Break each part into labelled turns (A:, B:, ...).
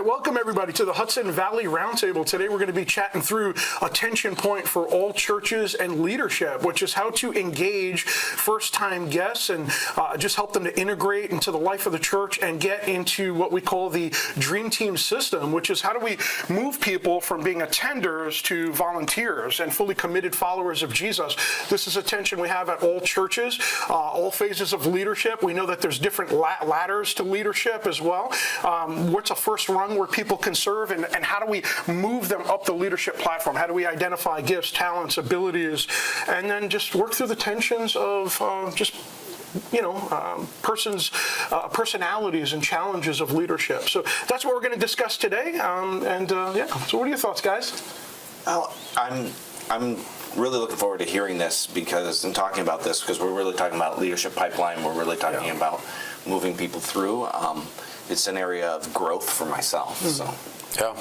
A: right, welcome everybody to the Hudson Valley Roundtable. Today we're going to be chatting through a tension point for all churches and leadership, which is how to engage first-time guests and just help them to integrate into the life of the church and get into what we call the Dream Team system, which is how do we move people from being attenders to volunteers and fully committed followers of Jesus. This is a tension we have at all churches, all phases of leadership. We know that there's different ladders to leadership as well. What's a first rung where people can serve, and how do we move them up the leadership platform? How do we identify gifts, talents, abilities, and then just work through the tensions of personalities and challenges of leadership. So that's what we're going to discuss today. So what are your thoughts, guys?
B: I'm really looking forward to hearing this and talking about this because we're really talking about leadership pipeline. We're really talking about moving people through. It's an area of growth for myself. So.
C: Yeah,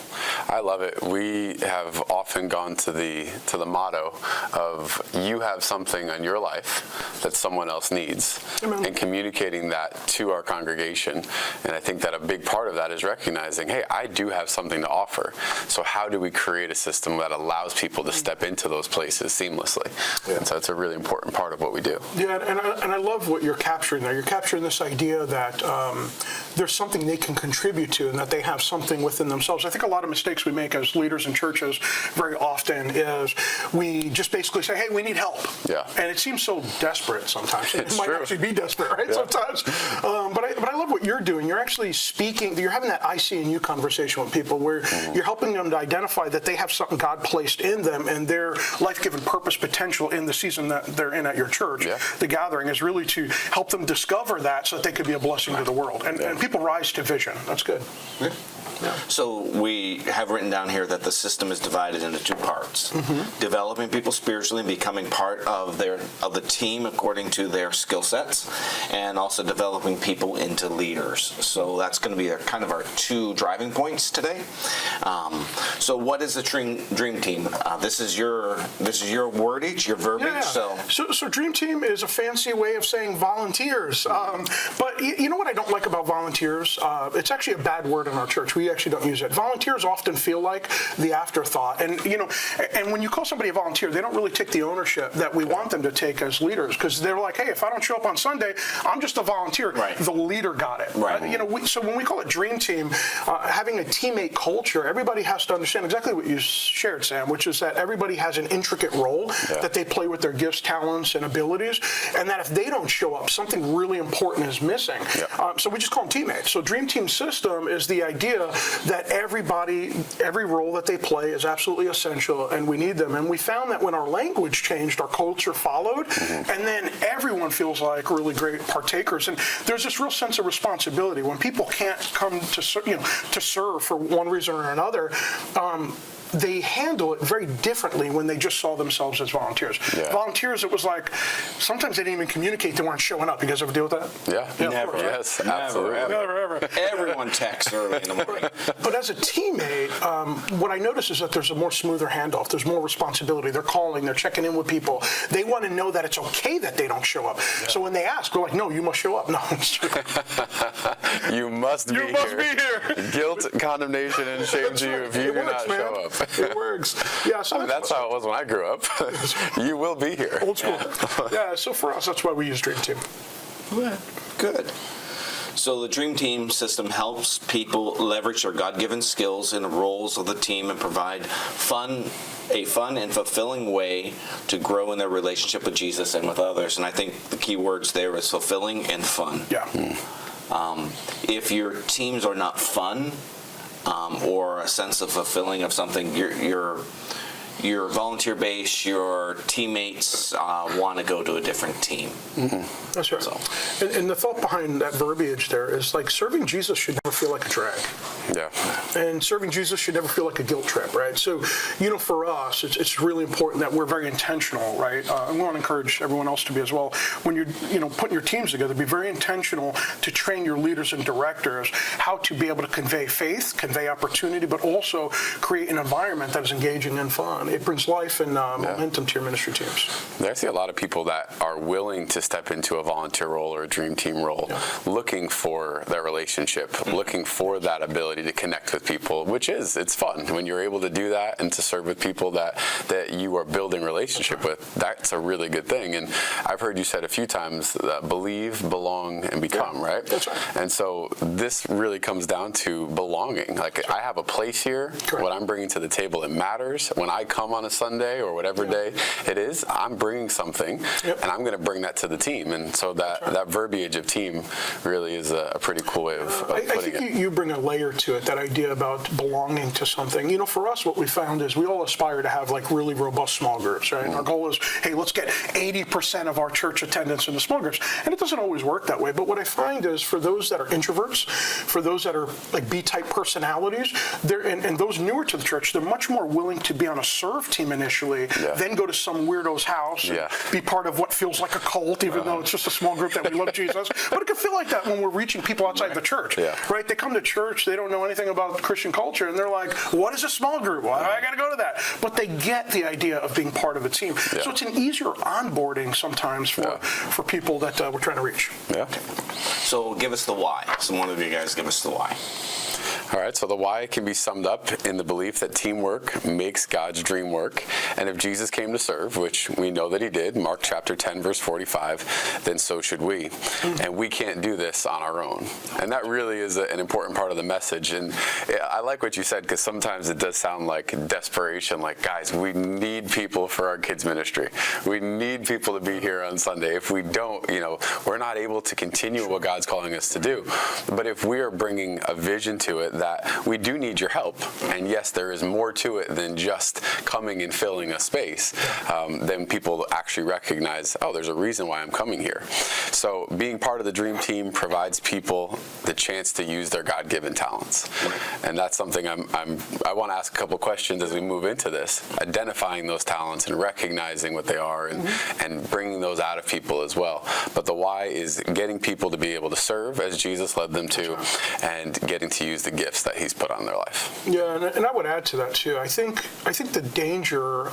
C: I love it. We have often gone to the motto of you have something on your life that someone else needs, and communicating that to our congregation. And I think that a big part of that is recognizing, hey, I do have something to offer. So how do we create a system that allows people to step into those places seamlessly? Yeah. And so it's a really important part of what we do.
A: Yeah, and I love what you're capturing there. You're capturing this idea that there's something they can contribute to and that they have something within themselves. I think a lot of mistakes we make as leaders in churches very often is we just basically say, hey, we need help. Yeah. And it seems so desperate sometimes. It might actually be desperate, right, sometimes. But I love what you're doing. You're actually speaking, you're having that I see in you conversation with people where you're helping them to identify that they have something God placed in them and their life-given purpose potential in the season that they're in at your church. Yeah. The gathering is really to help them discover that so that they could be a blessing to the world. And people rise to vision. That's good.
B: Yeah. Yeah. So we have written down here that the system is divided into two parts: developing people spiritually and becoming part of the team according to their skill sets, and also developing people into leaders. So that's going to be kind of our two driving points today. So what is the dream team? This is your wordage, your verbiage.
A: Yeah. So dream team is a fancy way of saying volunteers. But you know what I don't like about volunteers? It's actually a bad word in our church. We actually don't use it. Volunteers often feel like the afterthought, and when you call somebody a volunteer, they don't really take the ownership that we want them to take as leaders, because they're like, hey, if I don't show up on Sunday, I'm just a volunteer. Right. The leader got it. Right. So when we call it dream team, having a teammate culture, everybody has to understand exactly what you shared, Sam, which is that everybody has an intricate role that they play with their gifts, talents, and abilities, and that if they don't show up, something really important is missing. So we just call them teammates. So dream team system is the idea that every role that they play is absolutely essential, and we need them. And we found that when our language changed, our culture followed, and then everyone feels like really great partakers. And there's this real sense of responsibility when people can't come to serve for one reason or another. They handle it very differently when they just saw themselves as volunteers. Yeah. Volunteers, it was like, sometimes they didn't even communicate they weren't showing up. You guys ever deal with that?
C: Yeah. Never. Course, right? Yes, absolutely.
B: Never. Everyone texts early in the morning.
A: But as a teammate, what I notice is that there's a more smoother handoff. There's more responsibility. They're calling. They're checking in with people. They want to know that it's okay that they don't show up. Yeah. So when they ask, we're like, no, you must show up. No, it's true.
C: You must be here. Guilt, condemnation, and shame to you if you do not show up.
A: It works. Yeah, so
C: that's how it was when I grew up. You will be here.
A: Old school. Yeah, so for us, that's why we use Dream Team.
B: Good. So the Dream Team system helps people leverage their God-given skills in the roles of the team and provide a fun and fulfilling way to grow in their relationship with Jesus and with others. And I think the key words there is fulfilling and fun.
A: Yeah.
B: If your teams are not fun, or a sense of fulfilling of something, your volunteer base, your teammates want to go to a different team.
A: That's right. So. And the thought behind that verbiage there is like serving Jesus should never feel like a drag.
C: Yeah.
A: And serving Jesus should never feel like a guilt trip, right? So, for us, it's really important that we're very intentional, right? And we want to encourage everyone else to be as well. When you're, putting your teams together, be very intentional to train your leaders and directors how to be able to convey faith, convey opportunity, but also create an environment that is engaging and fun. It brings life and momentum to your ministry teams.
C: I see a lot of people that are willing to step into a volunteer role or a dream team role, looking for that relationship, looking for that ability ability to connect with people, it's fun when you're able to do that and to serve with people that you are building relationship with. That's a really good thing. And I've heard you said a few times that believe, belong, and become, right?
A: That's right.
C: And so this really comes down to belonging. Like, I have a place here.
A: Correct.
C: What I'm bringing to the table, it matters. When I come on a Sunday or whatever day it is, I'm bringing something, and I'm going to bring that to the team. And so that verbiage of team really is a pretty cool way of putting it.
A: I think you bring a layer to it, that idea about belonging to something. You know, for us, what we found is we all aspire to have like really robust small groups, right? And our goal is, hey, let's get 80% of our church attendance into small groups. And it doesn't always work that way. But what I find is for those that are introverts, for those that are like B-type personalities, and those newer to the church, they're much more willing to be on a serve team initially, then go to some weirdo's house and be part of what feels like a cult, even though it's just a small group that we love Jesus. But it can feel like that when we're reaching people outside the church, right? They come to church, they don't know anything about Christian culture, and they're like, what is a small group? Well, I got to go to that. But they get the idea of being part of a team. So it's an easier onboarding sometimes for people that we're trying to reach.
B: So give us the why. So one of you guys give us the why.
C: All right, so the why can be summed up in the belief that teamwork makes God's dream work. And if Jesus came to serve, which we know that he did, Mark chapter 10, verse 45, then so should we. And we can't do this on our own. And that really is an important part of the message. And I like what you said, because sometimes it does sound like desperation, like, guys, we need people for our kids' ministry. We need people to be here on Sunday. If we don't, we're not able to continue what God's calling us to do. But if we are bringing a vision to it that we do need your help, and yes, there is more to it than just coming and filling a space, then people actually recognize, oh, there's a reason why I'm coming here. So being part of the Dream Team provides people the chance to use their God-given talents. And that's something I want to ask a couple questions as we move into this, identifying those talents and recognizing what they are and bringing those out of people as well. But the why is getting people to be able to serve as Jesus led them to, and getting to use the gifts that he's put on their life.
A: Yeah, and I would add to that too. I think the danger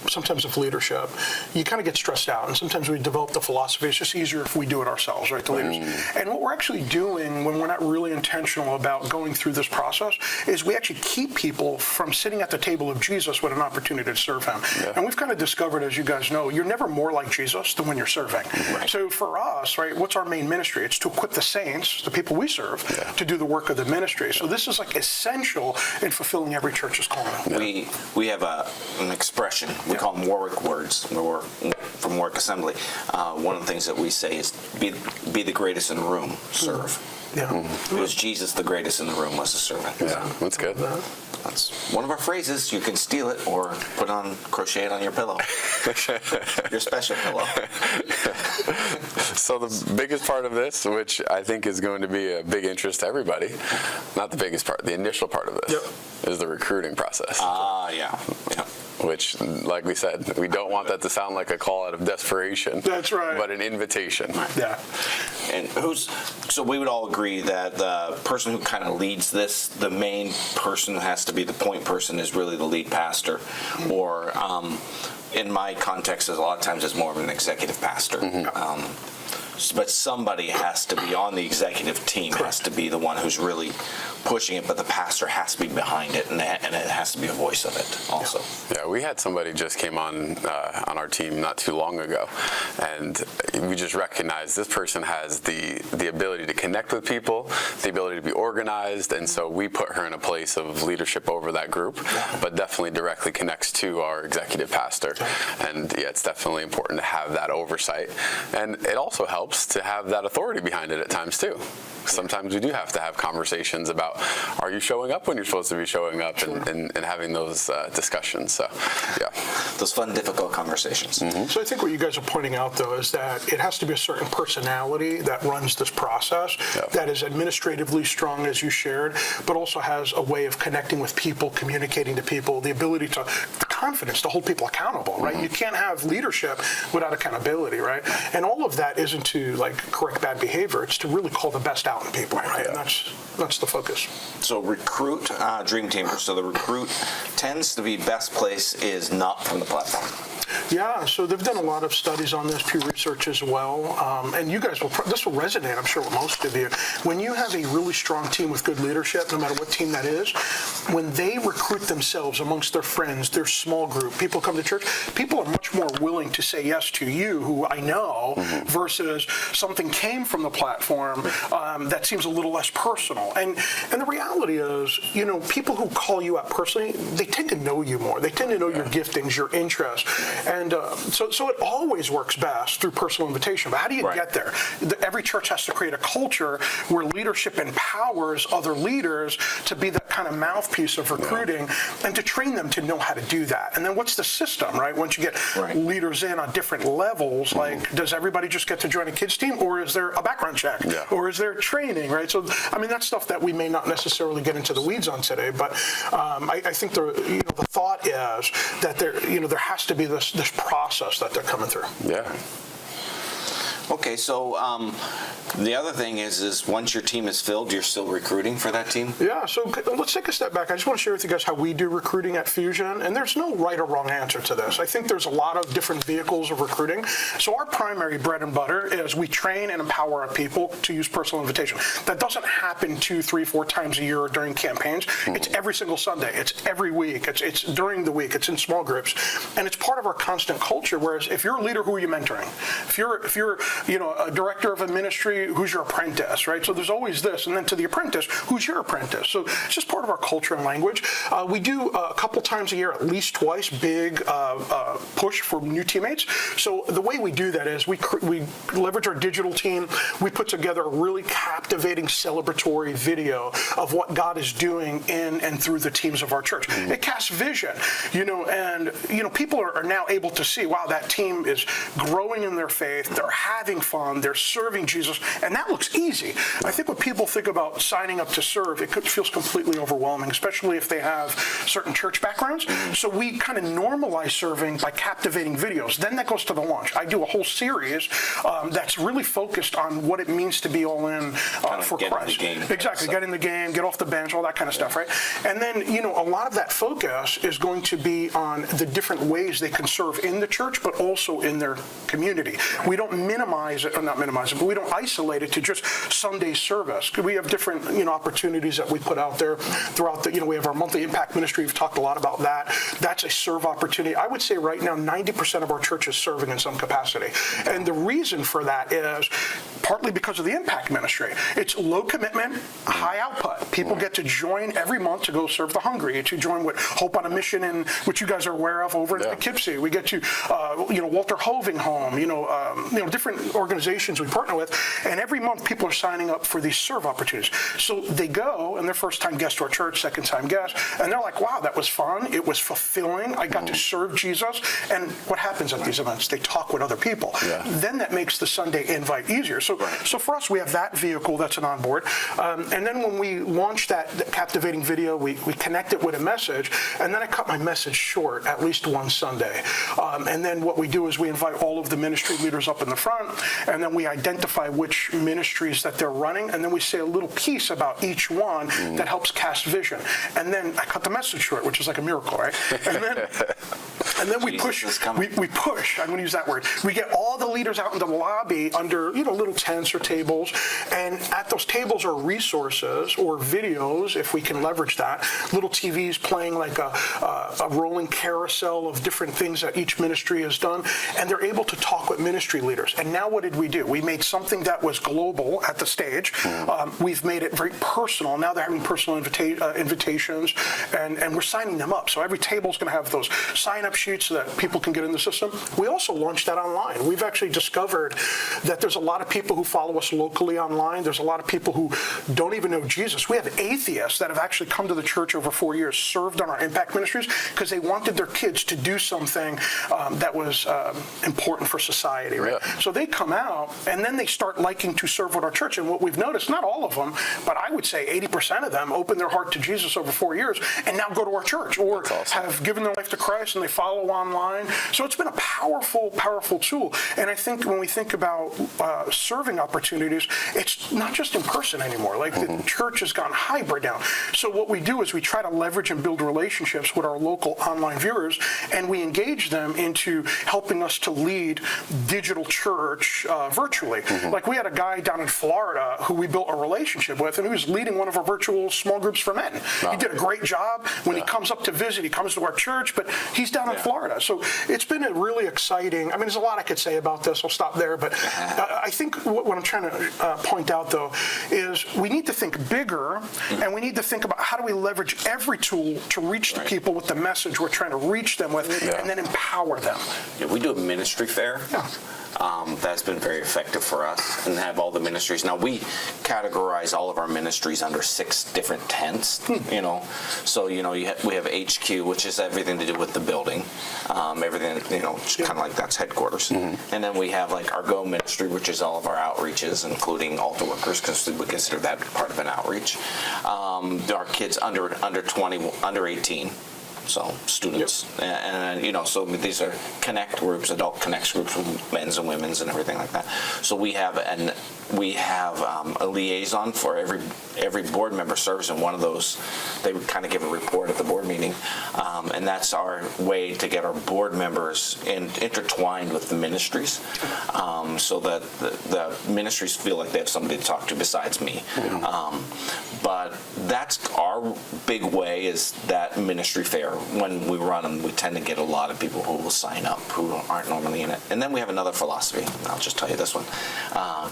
A: sometimes of leadership, you kind of get stressed out, and sometimes we develop the philosophy it's just easier if we do it ourselves, right, the leaders. And what we're actually doing when we're not really intentional about going through this process is we actually keep people from sitting at the table of Jesus with an opportunity to serve him. And we've kind of discovered, as you guys know, you're never more like Jesus than when you're serving. So for us, right, what's our main ministry? It's to equip the saints, the people we serve, to do the work of the ministry. So this is like essential in fulfilling every church's calling.
B: We have an expression. We call them Warwick words. We're from Warwick Assembly. One of the things that we say is be the greatest in the room, serve. Was Jesus the greatest in the room was a servant?
C: That's good.
B: That's one of our phrases. You can steal it or crochet it on your pillow. Your special pillow.
C: So the biggest part of this, which I think is going to be a big interest to everybody, not the biggest part, the initial part of this, is the recruiting process. Which, like we said, we don't want that to sound like a call out of desperation.
A: That's right.
C: But an invitation.
B: And so we would all agree that the person who kind of leads this, the main person who has to be the point person, is really the lead pastor, or in my context, is a lot of times it's more of an executive pastor. But somebody has to be on the executive team, has to be the one who's really pushing it, but the pastor has to be behind it, and it has to be a voice of it also.
C: Yeah, we had somebody just came on our team not too long ago, and we just recognized this person has the ability to connect with people, the ability to be organized, and so we put her in a place of leadership over that group, but definitely directly connects to our executive pastor. And it's definitely important to have that oversight, and it also helps to have that authority behind it at times too. Sometimes we do have to have conversations about, are you showing up when you're supposed to be showing up, and having those discussions. So,
B: those fun, difficult conversations.
A: So I think what you guys are pointing out, though, is that it has to be a certain personality that runs this process, that is administratively strong, as you shared, but also has a way of connecting with people, communicating to people, the ability to, the confidence to hold people accountable, right? You can't have leadership without accountability, right? And all of that isn't to correct bad behavior. It's to really call the best out in people, right? And that's the focus.
B: So recruit Dream Teamers. So the recruit tends to be best place is not from the platform.
A: Yeah, so they've done a lot of studies on this, Pew Research as well, and you guys this will resonate, I'm sure, with most of you. When you have a really strong team with good leadership, no matter what team that is, when they recruit themselves amongst their friends, their small group, people come to church, people are much more willing to say yes to you, who I know, versus something came from the platform that seems a little less personal. And the reality is, people who call you out personally, they tend to know you more. They tend to know your giftings, your interests. And so it always works best through personal invitation. But how do you get there? Every church has to create a culture where leadership empowers other leaders to be that kind of mouthpiece of recruiting and to train them to know how to do that. And then what's the system, right? Once you get leaders in on different levels, like does everybody just get to join a kids team, or is there a background check, or is there training, right? So, I mean, that's stuff that we may not necessarily get into the weeds on today, but I think the thought is that there has to be this process that they're coming through.
C: Yeah.
B: Okay, so the other thing is once your team is filled, you're still recruiting for that team?
A: Yeah, so let's take a step back. I just want to share with you guys how we do recruiting at Fusion, and there's no right or wrong answer to this. I think there's a lot of different vehicles of recruiting. So our primary bread and butter is we train and empower our people to use personal invitation. That doesn't happen 2, 3, 4 times a year or during campaigns. It's every single Sunday. It's every week. It's during the week. It's in small groups. And it's part of our constant culture, whereas if you're a leader, who are you mentoring? If you're a director of a ministry, who's your apprentice, right? So there's always this. And then to the apprentice, who's your apprentice? So it's just part of our culture and language. We do a couple times a year, at least twice, big push for new teammates. So the way we do that is we leverage our digital team. We put together a really captivating celebratory video of what God is doing in and through the teams of our church. It casts vision, and people are now able to see, wow, that team is growing in their faith. They're having fun. They're serving Jesus. And that looks easy. I think when people think about signing up to serve, it feels completely overwhelming, especially if they have certain church backgrounds. So we kind of normalize serving by captivating videos. Then that goes to the launch. I do a whole series that's really focused on what it means to be all in for Christ. Exactly. Get in the game, get off the bench, all that kind of stuff, right? And then, a lot of that focus is going to be on the different ways they can serve in the church, but also in their community. We don't minimize it, or not minimize it, but we don't isolate it to just Sunday service. We have different, opportunities that we put out there throughout the, we have our monthly impact ministry. We've talked a lot about that. That's a serve opportunity. I would say right now, 90% of our church is serving in some capacity. And the reason for that is partly because of the impact ministry. It's low commitment, high output. People get to join every month to go serve the hungry, to join with Hope on a Mission, in which you guys are aware of over in Poughkeepsie. We get to, Walter Hoving Home, different organizations we partner with, and every month people are signing up for these serve opportunities. So they go, and they're first-time guests to our church, second-time guests, and they're like, wow, that was fun. It was fulfilling. I got to serve Jesus. And what happens at these events? They talk with other people. Then that makes the Sunday invite easier. So for us, we have that vehicle that's an onboard. And then when we launch that captivating video, we connect it with a message, and then I cut my message short at least one Sunday. And then what we do is we invite all of the ministry leaders up in the front, and then we identify which ministries that they're running, and then we say a little piece about each one that helps cast vision. And then I cut the message short, which is like a miracle, right? And then we push. We push. I'm going to use that word. We get all the leaders out into the lobby under little tents or tables, and at those tables are resources or videos, if we can leverage that. Little TVs playing like a rolling carousel of different things that each ministry has done, and they're able to talk with ministry leaders. And now what did we do? We made something that was global at the stage. We've made it very personal. Now they're having personal invitations, and we're signing them up. So every table is going to have those sign-up sheets so that people can get in the system. We also launched that online. We've actually discovered that there's a lot of people who follow us locally online. There's a lot of people who don't even know Jesus. We have atheists that have actually come to the church over 4 years, served on our impact ministries, because they wanted their kids to do something that was important for society, right? So they come out, and then they start liking to serve with our church. And what we've noticed, not all of them, but I would say 80% of them open their heart to Jesus over 4 years and now go to our church, or have given their life to Christ and they follow follow online. So it's been a powerful, powerful tool. And I think when we think about serving opportunities, it's not just in person anymore. Like the church has gone hybrid now. So what we do is we try to leverage and build relationships with our local online viewers, and we engage them into helping us to lead digital church virtually. Like we had a guy down in Florida who we built a relationship with, and he was leading one of our virtual small groups for men. He did a great job. When he comes up to visit, he comes to our church, but he's down in Florida. So it's been a really exciting, I mean, there's a lot I could say about this. I'll stop there. But I think what I'm trying to point out, though, is we need to think bigger, and we need to think about how do we leverage every tool to reach the people with the message we're trying to reach them with, and then empower them.
B: Yeah, we do a ministry fair. That's been very effective for us, and have all the ministries. Now we categorize all of our ministries under 6 different tents. So we have HQ, which is everything to do with the building, everything kind of like that's headquarters, and then we have like our Go ministry, which is all of our outreaches, including altar workers, because we consider that part of an outreach. Our kids under 20, under 18. So students, and so these are connect groups, adult connect groups with men's and women's and everything like that. So we have a liaison for every board member serves in one of those. They would kind of give a report at the board meeting, and that's our way to get our board members intertwined with the ministries, so that the ministries feel like they have somebody to talk to besides me. But that's our big way, is that ministry fair. When we run them, we tend to get a lot of people who will sign up who aren't normally in it. And then we have another philosophy. I'll just tell you this one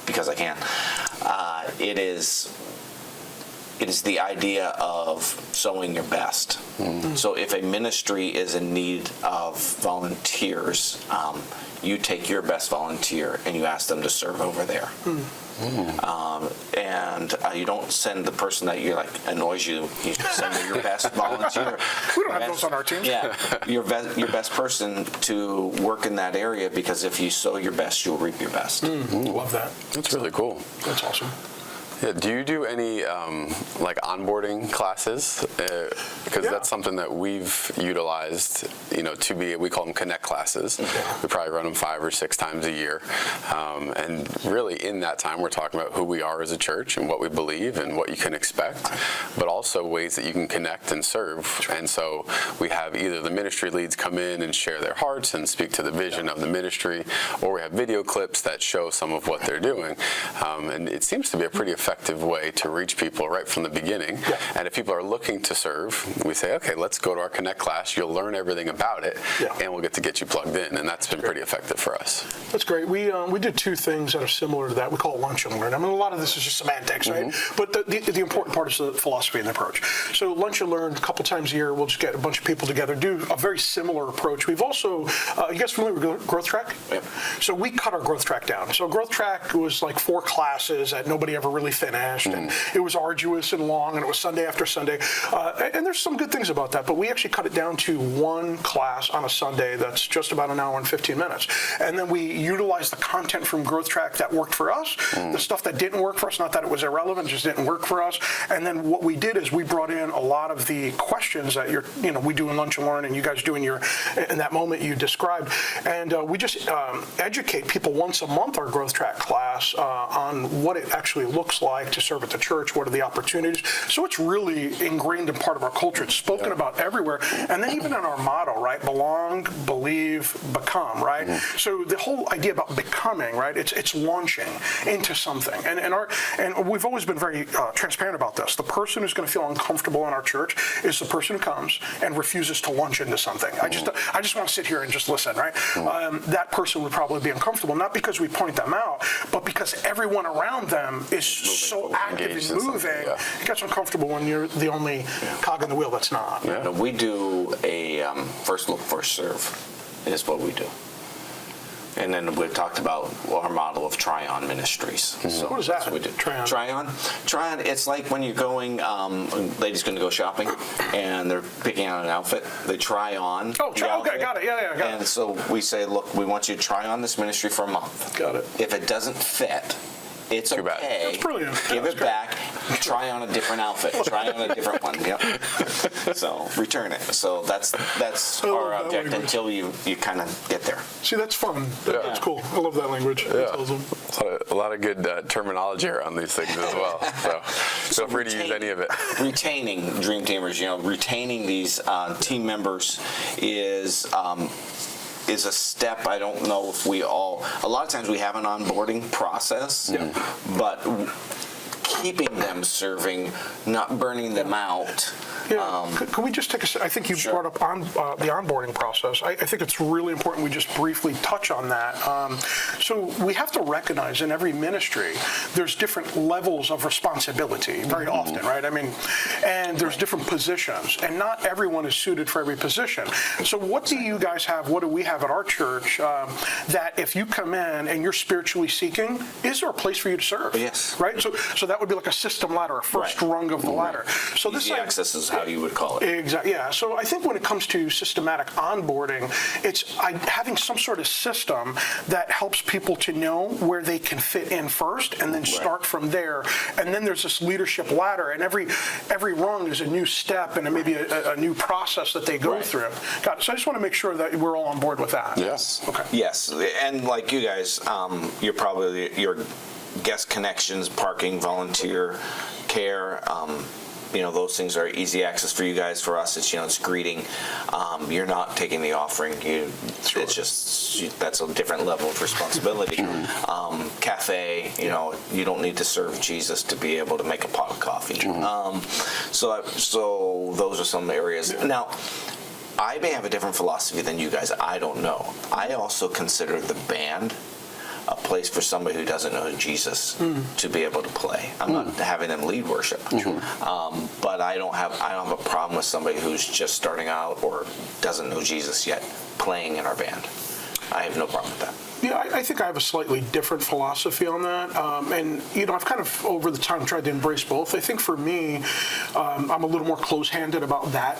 B: because I can. It is the idea of sowing your best. So if a ministry is in need of volunteers, you take your best volunteer and you ask them to serve over there. And you don't send the person that annoys you. You send your best volunteer.
A: We don't have those on our team.
B: Yeah, your best person to work in that area, because if you sow your best, you'll reap your best.
A: Love that.
C: That's really cool.
A: That's awesome.
C: Yeah, do you do any onboarding classes? Because that's something that we've utilized, we call them connect classes. We probably run them 5 or 6 times a year. And really in that time, we're talking about who we are as a church and what we believe and what you can expect, but also ways that you can connect and serve. And so we have either the ministry leads come in and share their hearts and speak to the vision of the ministry, or we have video clips that show some of what they're doing. And it seems to be a pretty effective way to reach people right from the beginning. And if people are looking to serve, we say, okay, let's go to our Connect class. You'll learn everything about it, and we'll get you plugged in. And that's been pretty effective for us.
A: That's great. We did 2 things that are similar to that. We call it lunch and learn. I mean, a lot of this is just semantics, right? But the important part is the philosophy and the approach. So lunch and learn, a couple times a year, we'll just get a bunch of people together, do a very similar approach. We've also, you guys familiar with Growth Track? So we cut our Growth Track down. So Growth Track was like 4 classes that nobody ever really finished, and it was arduous and long, and it was Sunday after Sunday. And there's some good things about that, but we actually cut it down to 1 class on a Sunday that's just about an hour and 15 minutes. And then we utilize the content from Growth Track that worked for us, the stuff that didn't work for us, not that it was irrelevant, just didn't work for us. And then what we did is we brought in a lot of the questions that we do in Lunch and Learn, and you guys do in that moment you described. And we just educate people once a month, our Growth Track class, on what it actually looks like to serve at the church, what are the opportunities. So it's really ingrained in part of our culture. It's spoken about everywhere. And then even in our motto, right? Belong, believe, become, right? So the whole idea about becoming, right? It's launching into something. And we've always been very transparent about this. The person who's going to feel uncomfortable in our church is the person who comes and refuses to launch into something. I just want to sit here and just listen, right? That person would probably be uncomfortable, not because we point them out, but because everyone around them is so active and moving. It gets uncomfortable when you're the only cog in the wheel that's not.
B: We do a first look, first serve is what we do. And then we've talked about our model of try-on ministries. So
A: what is that?
B: We do.
A: Try-on?
B: Try-on, it's like when you're going, ladies going to go shopping, and they're picking out an outfit. They try on the
A: okay,
B: outfit.
A: got it. Yeah, got it.
B: And so we say, look, we want you to try on this ministry for a month.
A: Got it.
B: If it doesn't fit, it's okay.
A: That's brilliant.
B: Give it back Try on a different outfit. Try on a different one. Yep. So return it. So that's our object
A: language.
B: until you kind of get there.
A: See, that's fun. That's cool. I love that language.
C: Yeah.
A: Tells them.
C: A lot of good terminology around these things as well. So feel free to use any of it.
B: Retaining Dream Teamers, retaining these team members is a step. I don't know if we all. A lot of times we have an onboarding process, but keeping them serving, not burning them out.
A: Yeah. Could we just take a? I think you brought up the onboarding process. I think it's really important we just briefly touch on that. So we have to recognize in every ministry there's different levels of responsibility very often, right? I mean, and there's different positions, and not everyone is suited for every position. So what do you guys have? What do we have at our church that if you come in and you're spiritually seeking, is there a place for you to serve?
B: Yes.
A: Right. So that would be like a system ladder, a first rung of the ladder. So this
B: Easy access is how you would call it.
A: Exactly. Yeah. So I think when it comes to systematic onboarding, it's having some sort of system that helps people to know where they can fit in first, and then start from there. And then there's this leadership ladder, and every rung is a new step and maybe a new process that they go through. Got it. So I just want to make sure that we're all on board with that.
C: Yes.
A: Okay.
B: Yes, and like you guys, you're probably your guest connections, parking, volunteer care. Those things are easy access for you guys. For us, it's greeting. You're not taking the offering. It's just that's a different level of responsibility. Cafe, you don't need to serve Jesus to be able to make a pot of coffee. So those are some areas. Now, I may have a different philosophy than you guys. I don't know. I also consider the band a place for somebody who doesn't know Jesus to be able to play. I'm not having them lead worship, but I don't have a problem with somebody who's just starting out or doesn't know Jesus yet playing in our band. I have no problem with that.
A: Yeah, I think I have a slightly different philosophy on that. And, I've kind of, over the time, tried to embrace both. I think for me, I'm a little more close-handed about that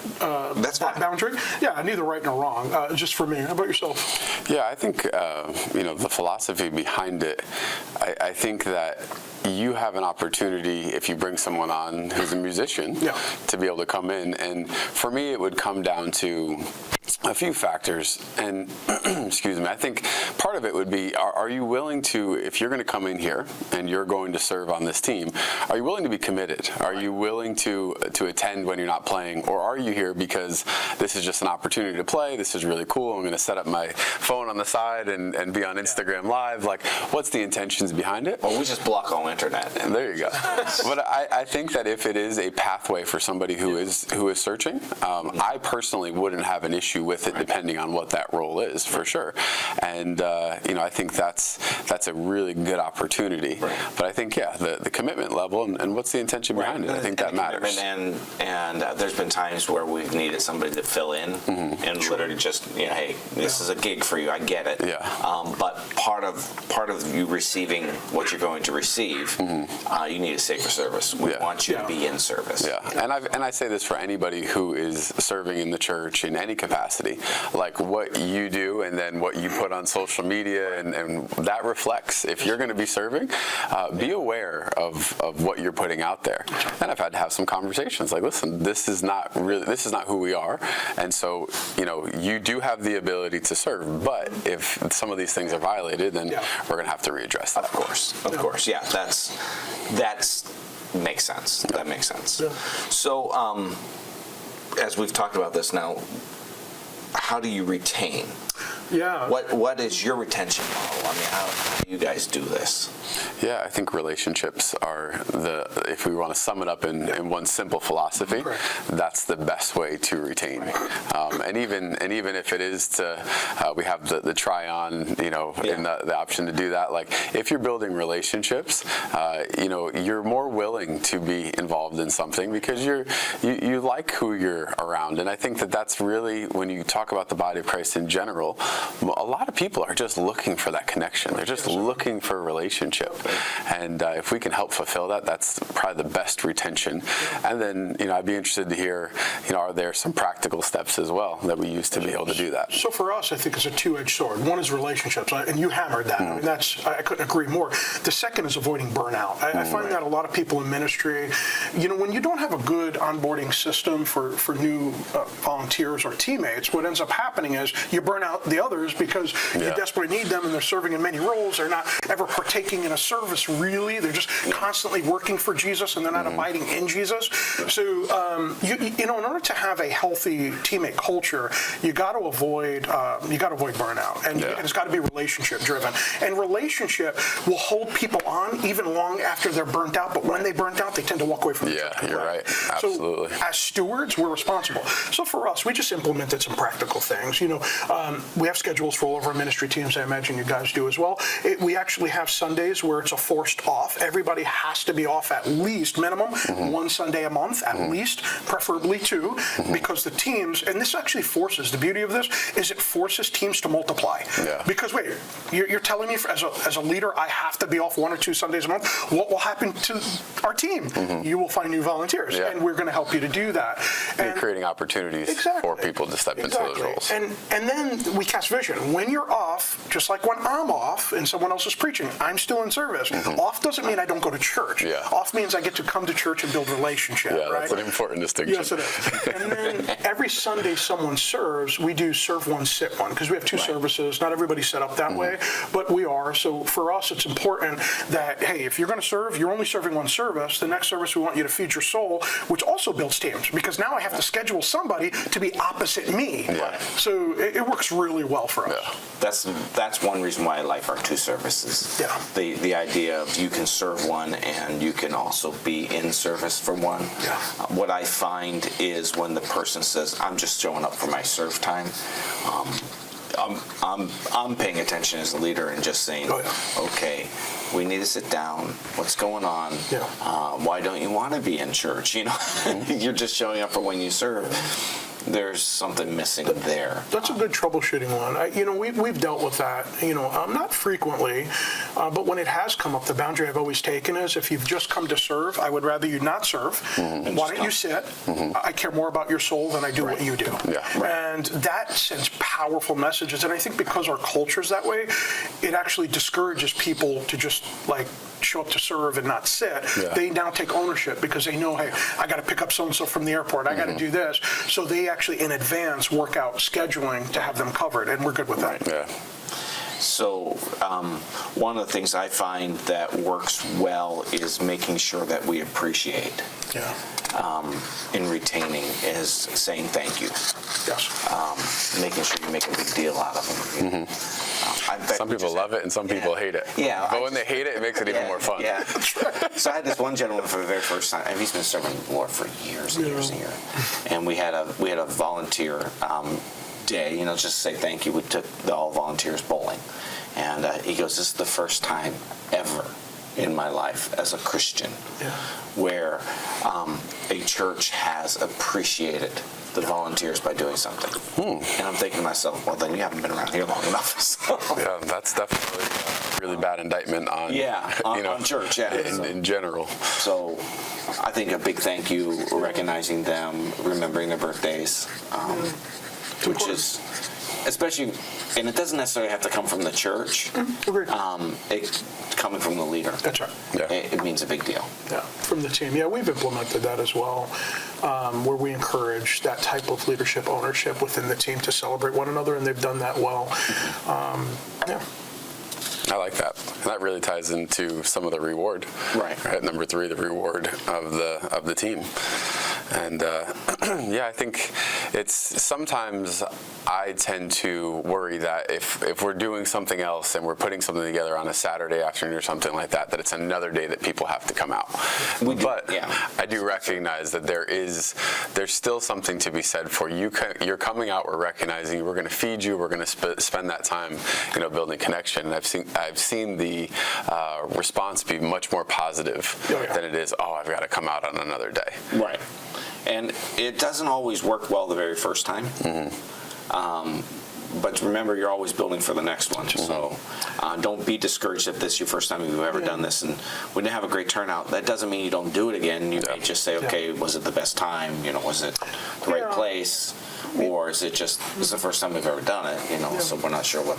A: boundary. Yeah, neither right nor wrong, just for me. How about yourself?
C: Yeah, I think, the philosophy behind it, I think that you have an opportunity, if you bring someone on who's a musician, to be able to come in. And for me, it would come down to a few factors. And, excuse me, I think part of it would be, are you willing to, if you're going to come in here and you're going to serve on this team, are you willing to be committed? Are you willing to attend when you're not playing? Or are you here because this is just an opportunity to play? This is really cool. I'm going to set up my phone on the side and be on Instagram Live. Like, what's the intentions behind it?
B: Well, we just block all internet.
C: There you go. But I think that if it is a pathway for somebody who is searching, I personally wouldn't have an issue with it depending on what that role is, for sure. And I think that's a really good opportunity. But I think the commitment level and what's the intention behind it, I think that matters.
B: And there's been times where we've needed somebody to fill in and literally just hey, this is a gig for you. I get it. But part of you receiving what you're going to receive, you need a safer service. We want you to be in service.
C: And I say this for anybody who is serving in the church in any capacity, like what you do and then what you put on social media and that reflects. If you're going to be serving, be aware of what you're putting out there. And I've had to have some conversations like, listen, this is not who we are. And so, you do have the ability to serve, but if some of these things are violated, then we're going to have to readdress that.
B: Of course. Yeah, that's makes sense. That makes sense. So, as we've talked about this now, how do you retain? What is your retention model? I mean, how do you guys do this?
C: Yeah, I think relationships are if we want to sum it up in one simple philosophy, that's the best way to retain. And even if it is to, we have the try on, and the option to do that. Like if you're building relationships, you're more willing to be involved in something because you like who you're around. And I think that's really, when you talk about the body of Christ in general, a lot of people are just looking for that connection. They're just looking for a relationship. And if we can help fulfill that, that's probably the best retention. And then, I'd be interested to hear, are there some practical steps as well that we use to be able to do that?
A: So for us, I think it's a two-edged sword. One is relationships, and you hammered that. I mean, I couldn't agree more. The second is avoiding burnout. I find that a lot of people in ministry, when you don't have a good onboarding system for new volunteers or teammates, what ends up happening is you burn out the others because you desperately need them, and they're serving in many roles. They're not ever partaking in a service, really. They're just constantly working for Jesus, and they're not abiding in Jesus. So, in order to have a healthy teammate culture, you got to avoid burnout, and it's got to be relationship driven. And relationship will hold people on even long after they're burnt out. But when they burnt out, they tend to walk away from it.
C: Yeah, you're right. Absolutely.
A: So, as stewards, we're responsible. So for us, we just implemented some practical things. We have schedules for all of our ministry teams. I imagine you guys do as well. We actually have Sundays where it's a forced off. Everybody has to be off at least minimum one Sunday a month, at least, preferably two, because the teams, and this actually forces, the beauty of this is it forces teams to multiply. Yeah. Because wait, you're telling me as a leader I have to be off 1 or 2 Sundays a month? What will happen to our team? You will find new volunteers, and we're going to help you to do that. And
C: you're creating opportunities for people to step into those roles.
A: And then we cast vision. When you're off, just like when I'm off and someone else is preaching, I'm still in service. Off doesn't mean I don't go to church. Yeah. Off means I get to come to church and build relationship.
C: Yeah, that's an important distinction.
A: Yes, it is. And then every Sunday someone serves, we do serve one, sit one, because we have two services. Not everybody's set up that way, but we are. So for us, it's important that, hey, if you're going to serve, you're only serving one service. The next service, we want you to feed your soul, which also builds teams, because now I have to schedule somebody to be opposite me. Yeah. So it works really well for us.
B: Yeah. That's one reason why I like our two services. Yeah. The idea of you can serve one and you can also be in service for one. Yeah. What I find is when the person says, I'm just showing up for my serve time, I'm paying attention as a leader and just saying, okay, we need to sit down. What's going on? Yeah. Why don't you want to be in church? You're just showing up for when you serve. There's something missing there.
A: That's a good troubleshooting one. We've dealt with that, not frequently, but when it has come up, the boundary I've always taken is if you've just come to serve, I would rather you not serve. Why don't you sit? I care more about your soul than I do what you do. Yeah. And that sends powerful messages. And I think because our culture's that way, it actually discourages people to just show up to serve and not sit. Yeah. They now take ownership because they know, hey, I got to pick up so-and-so from the airport. I got to do this. So they actually in advance work out scheduling to have them covered, and we're good with that.
C: Yeah.
B: So one of the things I find that works well is making sure that we appreciate. Yeah. In retaining is saying thank you. Yes. Making sure you make a big deal out of them.
C: Some people love it and some people hate it.
B: Yeah.
C: But when they hate it, it makes it even more fun.
B: Yeah. So I had this one gentleman for the very first time, and he's been serving the Lord for years and years and years. And we had a volunteer day, just to say thank you. We took all volunteers bowling. And he goes, this is the first time ever in my life as a Christian where a church has appreciated the volunteers by doing something. And I'm thinking to myself, well, then you haven't been around here long enough. So.
C: Yeah, that's definitely a really bad indictment on
B: on church,
C: in general.
B: So I think a big thank you, recognizing them, remembering their birthdays, which is especially, and it doesn't necessarily have to come from the church. It's coming from the leader.
A: That's right.
C: Yeah.
B: It means a big deal.
A: Yeah, from the team. Yeah, we've implemented that as well, where we encourage that type of leadership ownership within the team to celebrate one another, and they've done that well.
C: I like that. And that really ties into some of the reward. Right. Number 3, the reward of the team. And I think it's sometimes I tend to worry that if we're doing something else and we're putting something together on a Saturday afternoon or something like that, that it's another day that people have to come out. But I do recognize that there's still something to be said for you. You're coming out. We're recognizing you. We're going to feed you. We're going to spend that time, building connection. And I've seen the response be much more positive than it is. Oh, I've got to come out on another day.
B: Right. And it doesn't always work well the very first time. but remember, you're always building for the next one. So don't be discouraged if this is your first time you've ever done this, and we didn't have a great turnout. That doesn't mean you don't do it again. You may just say, okay, was it the best time? Was it the right place? Or is it just, this is the first time we've ever done it, so we're not sure what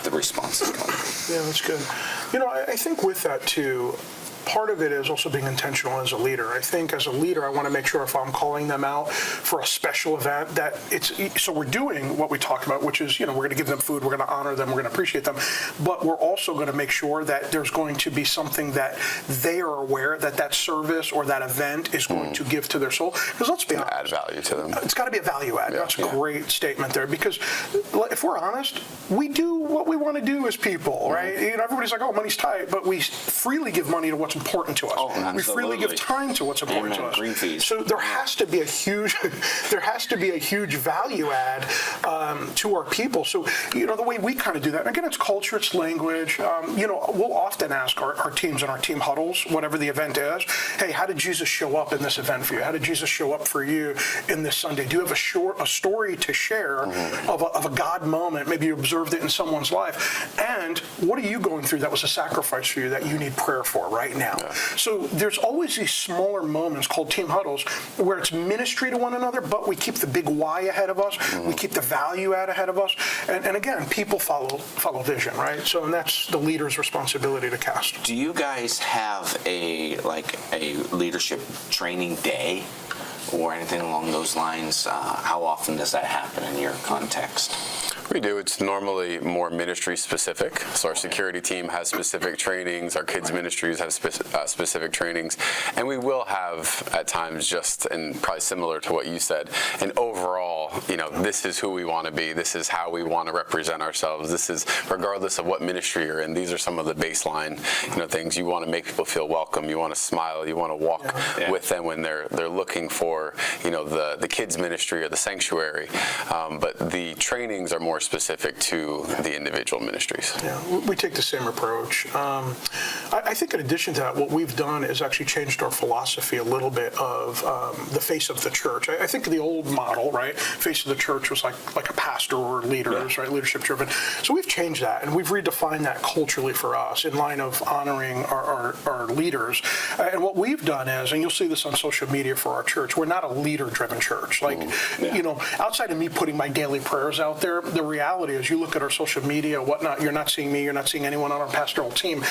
B: the response is going to be.
A: Yeah, that's good. I think with that too, part of it is also being intentional as a leader. I think as a leader, I want to make sure if I'm calling them out for a special event that so we're doing what we talked about, which is, we're going to give them food, we're going to honor them, we're going to appreciate them, but we're also going to make sure that there's going to be something that they are aware that service or that event is going to give to their soul. Because let's be honest.
C: Add value to them.
A: It's got to be a value add. That's a great statement there, because if we're honest, we do what we want to do as people, right? Everybody's like, oh, money's tight, but we freely give money to what's important to us.
B: Oh, absolutely.
A: We freely give time to what's important to us.
B: Green fees.
A: So there has to be a huge value add to our people. So the way we kind of do that, and again, it's culture, it's language. We'll often ask our teams in our team huddles, whatever the event is, hey, how did Jesus show up in this event for you? How did Jesus show up for you in this Sunday? Do you have a story to share of a God moment? Maybe you observed it in someone's life. And what are you going through that was a sacrifice for you that you need prayer for right now? Yeah. So there's always these smaller moments called team huddles where it's ministry to one another, but we keep the big why ahead of us. We keep the value add ahead of us. And again, people follow vision, right? So, and that's the leader's responsibility to cast.
B: Do you guys have a leadership training day or anything along those lines? How often does that happen in your context?
C: We do. It's normally more ministry specific. So our security team has specific trainings. Our kids ministries have specific trainings. And we will have at times and probably similar to what you said, an overall, this is who we want to be. This is how we want to represent ourselves. This is regardless of what ministry you're in. These are some of the baseline, things. You want to make people feel welcome. You want to smile. You want to walk with them when they're looking for, the kids ministry or the sanctuary. But the trainings are more specific to the individual ministries.
A: Yeah, we take the same approach. I think in addition to that, what we've done is actually changed our philosophy a little bit of the face of the church. I think the old model, right, face of the church was like a pastor or leaders, right, leadership driven. So we've changed that, and we've redefined that culturally for us in line of honoring our leaders. And what we've done is, and you'll see this on social media for our church, we're not a leader-driven church. Outside of me putting my daily prayers out there, the reality is you look at our social media, whatnot, you're not seeing me, you're not seeing anyone on our pastoral team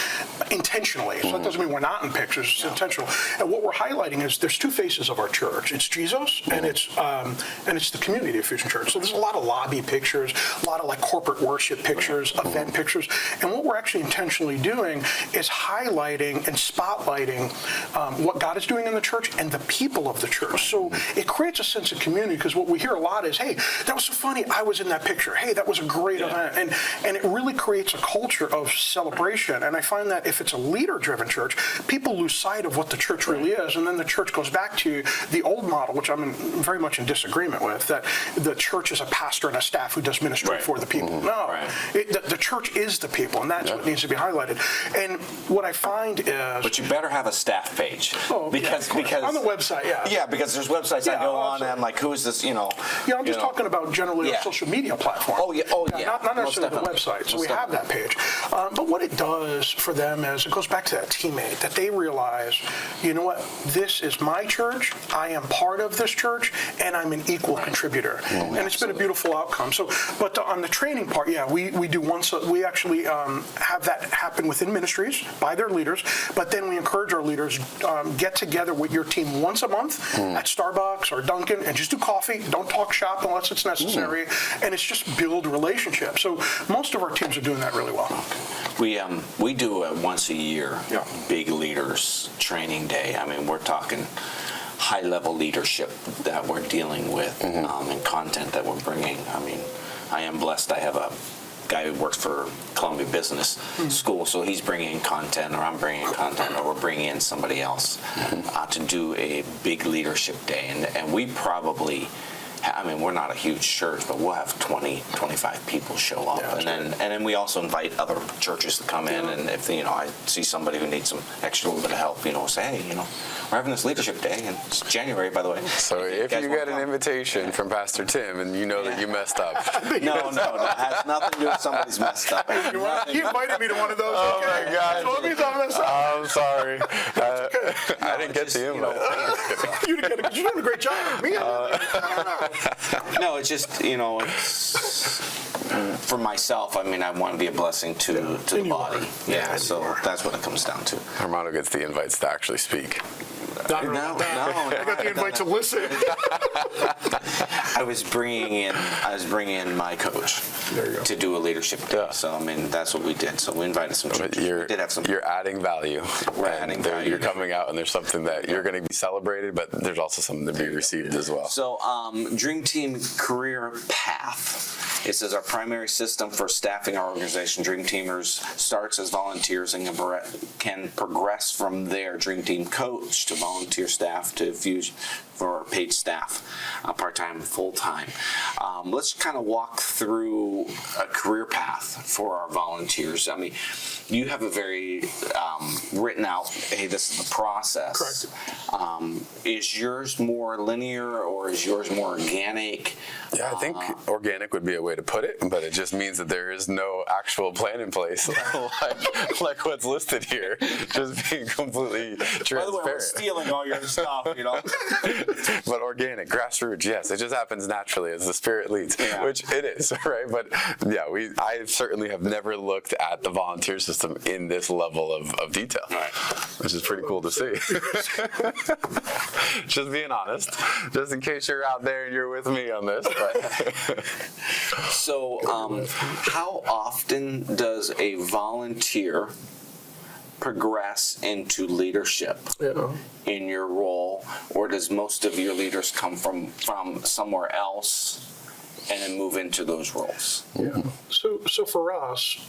A: intentionally. So that doesn't mean we're not in pictures, it's intentional. And what we're highlighting is there's two faces of our church. It's Jesus and it's the community of Fusion Church. So there's a lot of lobby pictures, a lot of corporate worship pictures, event pictures. And what we're actually intentionally doing is highlighting and spotlighting what God is doing in the church and the people of the church. So it creates a sense of community, because what we hear a lot is, hey, that was so funny, I was in that picture. Hey, that was a great event. And it really creates a culture of celebration. And I find that if it's a leader-driven church, people lose sight of what the church really is. And then the church goes back to the old model, which I'm very much in disagreement with, that the church is a pastor and a staff who does ministry for the people. No, the church is the people, and that's what needs to be highlighted. And what I find is...
B: But you better have a staff page. Because
A: on the website,
B: Yeah, because there's websites I go on and I'm like, who is this,
A: Yeah, I'm just talking about generally a social media platform. Not necessarily the website. So we have that page. But what it does for them is it goes back to that teammate, that they realize, you know what, this is my church, I am part of this church, and I'm an equal contributor. And it's been a beautiful outcome. So, but on the training part, we do we actually have that happen within ministries by their leaders, but then we encourage our leaders, get together with your team once a month at Starbucks or Dunkin' and just do coffee. Don't talk shop unless it's necessary. And it's just build relationships. So most of our teams are doing that really well.
B: We do a once a year big leaders training day. I mean, we're talking high-level leadership that we're dealing with and content that we're bringing. I mean, I am blessed. I have a guy who works for Columbia Business School, so he's bringing in content, or I'm bringing in content, or we're bringing in somebody else to do a big leadership day. And we probably I mean, we're not a huge church, but we'll have 20, 25 people show up.
A: Yeah,
B: and then we also invite other churches to come in. And if, I see somebody who needs some extra little bit of help, say, hey, we're having this leadership day, and it's January, by the way.
C: So if you get an invitation from Pastor Tim and you know that you messed up.
B: No, it has nothing to do with somebody's messed up.
A: He invited me to one of those.
C: Oh my gosh.
A: So let me tell him this.
C: I'm sorry. I didn't get the invite.
A: You didn't get it because you're doing a great job. Me,
B: No, it's just, it's for myself. I mean, I want to be a blessing to the body. Yeah, so that's what it comes down to.
C: Armando gets the invites to actually speak.
A: No. I got the invite to listen.
B: I was bringing in my coach to do a leadership day.
C: Yeah.
B: So, I mean, that's what we did. So we invited some churches. We did have some.
C: You're adding value.
B: We're adding value.
C: You're coming out, and there's something that you're going to be celebrated, but there's also something to be received as well.
B: So, Dream Team Career Path. It says our primary system for staffing our organization, Dream Teamers, starts as volunteers and can progress from there. Dream Team coach to volunteer staff to fusion for paid staff, part-time, full-time. Let's kind of walk through a career path for our volunteers. I mean, you have a very written out, hey, this is the process.
A: Correct.
B: Is yours more linear or is yours more organic?
C: Yeah, I think organic would be a way to put it, but it just means that there is no actual plan in place, like what's listed here. Just being completely transparent.
B: By the way, we're stealing all your stuff,
C: But organic, grassroots, yes, it just happens naturally as the Spirit leads, which it is, right? But yeah, I certainly have never looked at the volunteer system in this level of detail, which is pretty cool to see. Just being honest, just in case you're out there and you're with me on this.
B: So, how often does a volunteer progress into leadership in your role, or does most of your leaders come from somewhere else and then move into those roles?
A: Yeah. So for us,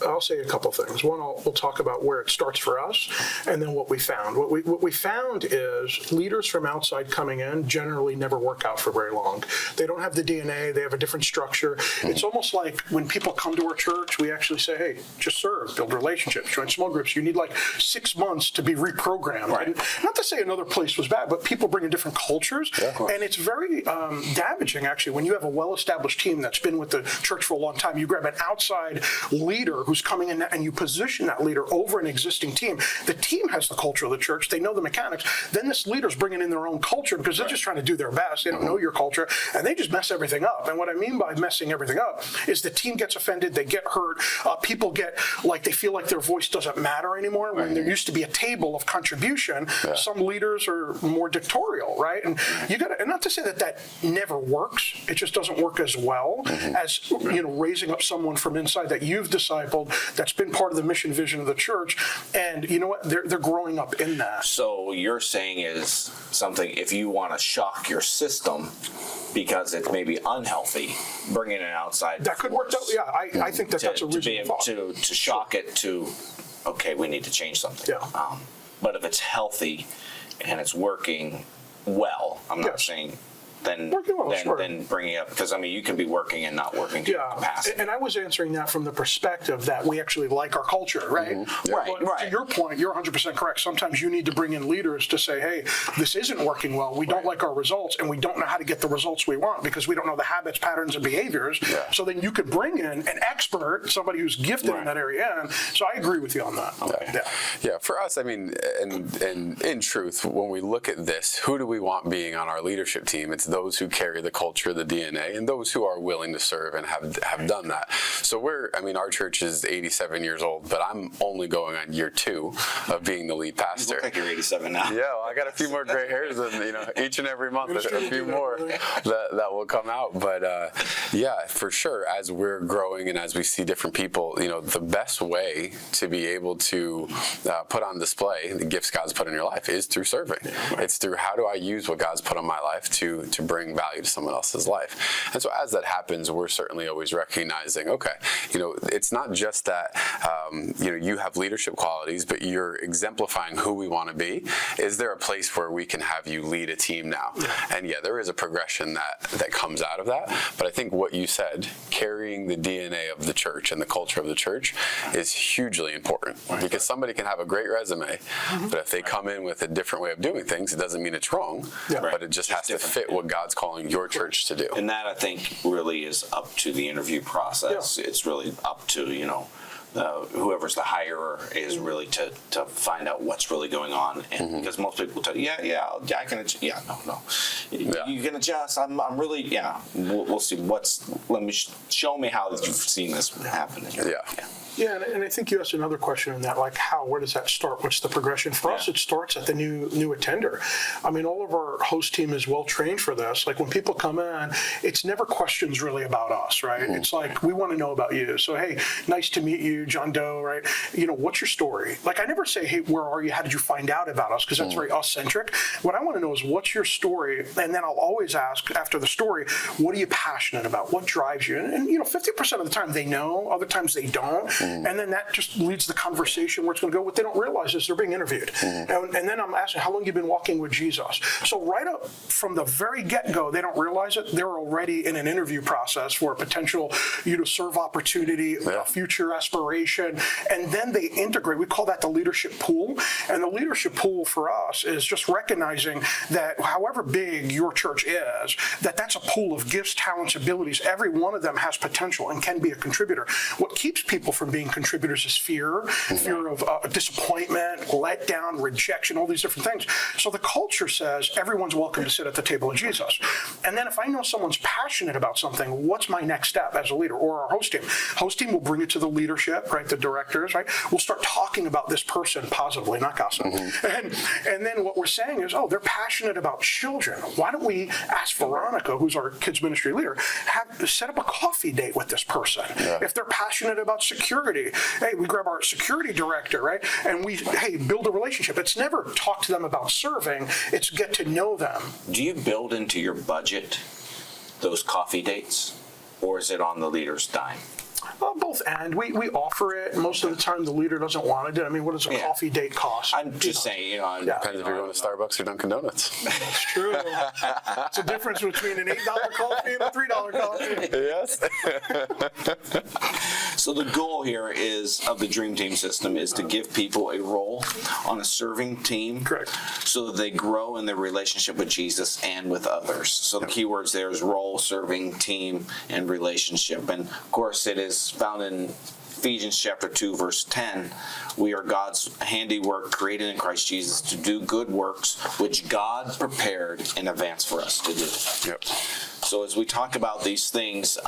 A: I'll say a couple things. One, we'll talk about where it starts for us, and then what we found. What we found is leaders from outside coming in generally never work out for very long. They don't have the DNA. They have a different structure. It's almost like when people come to our church, we actually say, hey, just serve, build relationships, join small groups. You need like 6 months to be reprogrammed.
B: Right.
A: And not to say another place was bad, but people bring in different cultures, and it's very damaging, actually, when you have a well-established team that's been with the church for a long time. You grab an outside leader who's coming in and you position that leader over an existing team. The team has the culture of the church. They know the mechanics. Then this leader's bringing in their own culture because they're just trying to do their best. They don't know your culture, and they just mess everything up. And what I mean by messing everything up is the team gets offended, they get hurt, people get like they feel like their voice doesn't matter anymore. When there used to be a table of contribution, some leaders are more dictatorial, right? And you got to, and not to say that never works. It just doesn't work as well as raising up someone from inside that you've discipled, that's been part of the mission vision of the church, and you know what? They're growing up in that.
B: So you're saying is something, if you want to shock your system because it's maybe unhealthy, bring in an outside
A: that could work out. Yeah, I think that's a reasonable thought.
B: To shock it to, okay, we need to change something.
A: Yeah.
B: But if it's healthy and it's working well, I'm not saying then bringing it up, because I mean you can be working and not working to your capacity.
A: And I was answering that from the perspective that we actually like our culture, right? But to your point, you're 100% correct. Sometimes you need to bring in leaders to say, hey, this isn't working well. We don't like our results, and we don't know how to get the results we want because we don't know the habits, patterns, and behaviors. So then you could bring in an expert, somebody who's gifted in that area. And so I agree with you on that.
C: Yeah, for us, I mean, and in truth, when we look at this, who do we want being on our leadership team? It's those who carry the culture, the DNA, and those who are willing to serve and have done that. So our church is 87 years old, but I'm only going on year 2 of being the lead pastor.
B: You look like you're 87 now.
C: Yeah, well, I got a few more gray hairs, and each and every month a few more that will come out. But for sure, as we're growing and as we see different people, the best way to be able to put on display the gifts God's put in your life is through serving. It's through how do I use what God's put on my life to to bring value to someone else's life. And so as that happens, we're certainly always recognizing, okay, it's not just that, you have leadership qualities, but you're exemplifying who we want to be. Is there a place where we can have you lead a team now? And there is a progression that comes out of that. But I think what you said, carrying the DNA of the church and the culture of the church is hugely important, because somebody can have a great resume, but if they come in with a different way of doing things, it doesn't mean it's wrong, but it just has to fit what God's calling your church to do.
B: And that, I think, really is up to the interview process. It's really up to, whoever's the hirer is really to find out what's really going on. And because most people tell you, I can adjust. No. You can adjust. I'm really, we'll see show me how you've seen this happen.
A: Yeah, and I think you asked another question in that, like where does that start? What's the progression? For us, it starts at the new attender. I mean, all of our host team is well trained for this. Like when people come in, it's never questions really about us, right? It's like, we want to know about you. So, hey, nice to meet you, John Doe, right? What's your story? Like I never say, hey, where are you? How did you find out about us? Because that's very us-centric. What I want to know is, what's your story? And then I'll always ask after the story, what are you passionate about? What drives you? And 50% of the time they know, other times they don't. And then that just leads the conversation where it's going to go. What they don't realize is they're being interviewed. And then I'm asking, how long have you been walking with Jesus? So right up from the very get-go, they don't realize it. They're already in an interview process for a potential serve opportunity, a future aspiration. And then they integrate. We call that the leadership pool. And the leadership pool for us is just recognizing that however big your church is, that's a pool of gifts, talents, abilities. Every one of them has potential and can be a contributor. What keeps people from being contributors is fear of disappointment, letdown, rejection, all these different things. So the culture says everyone's welcome to sit at the table of Jesus. And then if I know someone's passionate about something, what's my next step as a leader? Or our host team? Host team will bring it to the leadership, right? The directors, right? We'll start talking about this person positively, not gossip. And then what we're saying is, they're passionate about children. Why don't we ask Veronica, who's our kids ministry leader, set up a coffee date with this person? If they're passionate about security, hey, we grab our security director, right? And we, build a relationship. It's never talk to them about serving. It's get to know them.
B: Do you build into your budget those coffee dates, or is it on the leader's dime?
A: Both and. We offer it. Most of the time, the leader doesn't want to do it. I mean, what does a coffee date cost?
B: I'm just saying,
C: Depends if you're going to Starbucks or Dunkin' Donuts.
A: That's true. It's a difference between an $8 coffee and a $3 coffee.
C: Yes.
B: So the goal here of the Dream Team system is to give people a role on a serving team.
A: Correct.
B: So that they grow in their relationship with Jesus and with others. So the key words there is role, serving, team, and relationship. And of course, it is found in Ephesians chapter 2, verse 10. We are God's handiwork, created in Christ Jesus to do good works, which God prepared in advance for us to do.
C: Yep.
B: So as we talk about these things,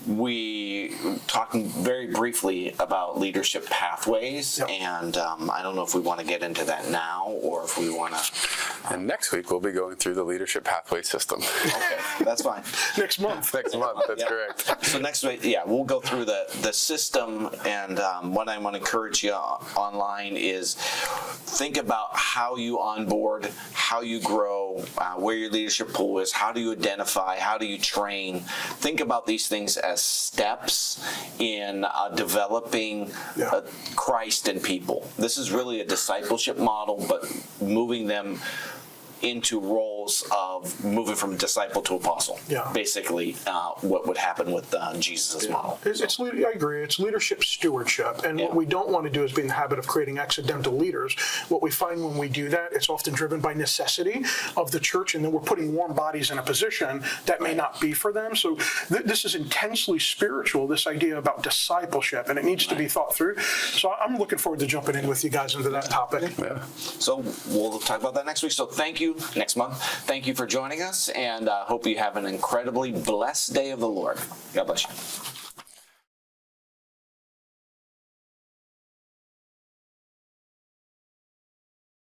B: we talking very briefly about leadership pathways, and I don't know if we want to get into that now or if we want to.
C: And next week we'll be going through the leadership pathway system.
B: Okay, that's fine.
A: Next month.
C: That's correct.
B: So next week, we'll go through the system, and what I want to encourage you online is think about how you onboard, how you grow, where your leadership pool is, how do you identify, how do you train. Think about these things as steps in developing Christ in people. This is really a discipleship model, but moving them into roles of moving from disciple to apostle. Basically, what would happen with Jesus' model.
A: I agree. It's leadership stewardship. And what we don't want to do is be in the habit of creating accidental leaders. What we find when we do that, it's often driven by necessity of the church, and then we're putting warm bodies in a position that may not be for them. So this is intensely spiritual, this idea about discipleship, and it needs to be thought through. So I'm looking forward to jumping in with you guys into that topic.
B: So we'll talk about that next week. So thank you. Next month. Thank you for joining us, and hope you have an incredibly blessed day of the Lord. God bless you.